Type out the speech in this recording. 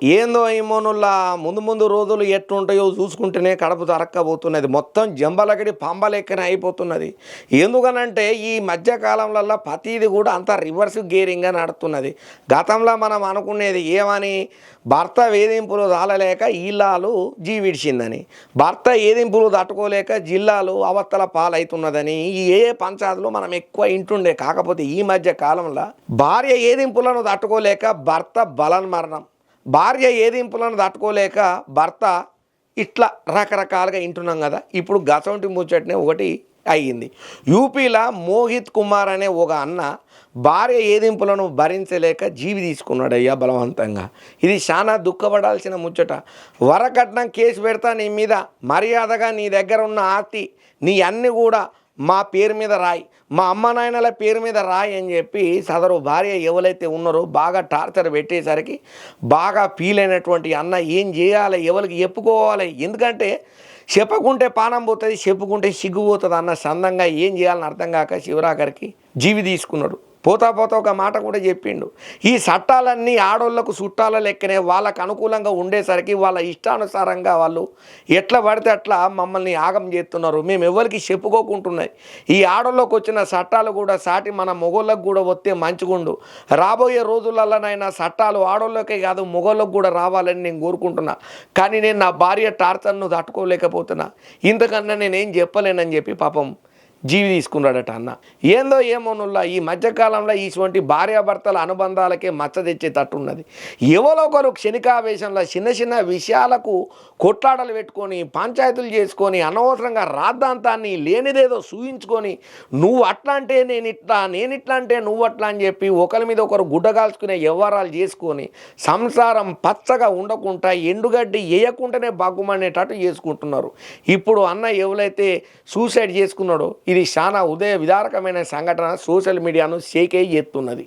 ఏందో ఏమోనుల్లా ముందు ముందు రోజులు ఎట్లుంటాయో చూసుకుంటేనే కడుపు తరక్కబోతున్నది. మొత్తం జంబలగడి పంబ లెక్కనే అయిపోతున్నది. ఎందుకనంటే ఈ మధ్యకాలంలో ప్రతిది కూడా అంత రివర్స్ గేరింగ్గా నడుస్తున్నది. గతంలో మనం అనుకునేది ఏమని, భర్త వేధింపులు తాళలేక ఇల్లాలు జీవిడిచిందని, భర్త ఏదింపులు తట్టుకోలేక జిల్లాలు అవస్థల పాలవుతున్నదని ఈ ఏ పంచాయతీలో మనం ఎక్కువ ఇంటుండే. కాకపోతే ఈ మధ్య కాలంలో భార్య ఏదింపులను తట్టుకోలేక భర్త బలన్మరణం, భార్య ఏదింపులను తట్టుకోలేక భర్త ఇట్లా రకరకాలుగా వింటున్నాం కదా. ఇప్పుడు గసంటి ముచ్చటనే ఒకటి అయ్యింది. యూపీలో మోహిత్ కుమార్ అనే ఒక అన్న భార్య ఏదింపులను భరించలేక జీవి తీసుకున్నాడు అయ్యా బలవంతంగా. ఇది చాలా దుఃఖపడాల్సిన ముచ్చట. వరకట్నం కేసు పెడతా నీ మీద, మర్యాదగా నీ దగ్గర ఉన్న ఆస్తి నీ అన్నీ కూడా మా పేరు మీద రాయి, మా అమ్మ నాయనల పేరు మీద రాయి అని చెప్పి సదరు భార్య ఎవరైతే ఉన్నారో బాగా టార్చర్ పెట్టేసరికి బాగా ఫీల్ అయినటువంటి అన్న ఏం చేయాలి, ఎవరికి చెప్పుకోవాలి, ఎందుకంటే చెప్పకుంటే పానం పోతుంది, చెప్పుకుంటే సిగ్గుపోతుంది అన్న సందంగా ఏం చేయాలని అర్థం కాక శివరాకరికి జీవి తీసుకున్నాడు. పోతా పోతా ఒక మాట కూడా చెప్పిండు, ఈ చట్టాలన్నీ ఆడోళ్లకు చుట్టాల లెక్కనే వాళ్ళకు అనుకూలంగా ఉండేసరికి వాళ్ళ ఇష్టానుసారంగా వాళ్ళు ఎట్లా పడితే అట్లా మమ్మల్ని ఆగం చేస్తున్నారు, మేము ఎవరికి చెప్పుకోకుంటున్నాయి. ఈ ఆడోళ్ళకు వచ్చిన చట్టాలు కూడా సాటి మన మొగోళ్ళకు కూడా వస్తే మంచిగుండు. రాబోయే రోజులలోనైనా చట్టాలు ఆడోళ్ళకే కాదు మొగోళ్ళకు కూడా రావాలని నేను కోరుకుంటున్నా. కానీ నేను నా భార్య టార్చర్ను తట్టుకోలేకపోతున్నా, ఇంతకన్నా నేనేం చెప్పలేనని చెప్పి పాపం జీవి తీసుకున్నాడట అన్న. ఏందో ఏమోనుల్లా ఈ మధ్యకాలంలో ఇటువంటి భార్యాభర్తల అనుబంధాలకే మచ్చ తెచ్చేటట్టున్నది. ఎవరో ఒకరు క్షణికావేశంలో చిన్న చిన్న విషయాలకు కొట్లాటలు పెట్టుకొని పంచాయతీలు చేసుకొని అనవసరంగా రాద్ధాంతాన్ని లేనిదేదో చూయించుకొని నువ్వు అట్లా అంటే నేనిట్లా అంటే నువ్వు అట్లా అని చెప్పి ఒకరి మీద ఒకరు గుడ్డగాల్చుకునే వ్యవహారాలు చేసుకొని సంసారం పచ్చగా ఉండకుండా ఎండుగడ్డి వేయకుండానే బాగుమనేటట్టు చేసుకుంటున్నారు. ఇప్పుడు అన్న ఎవరైతే సూసైడ్ చేసుకున్నాడో ఇది చాలా విదారకమైన సంఘటన సోషల్ మీడియాను షేక్ అయ్యి చేస్తున్నది.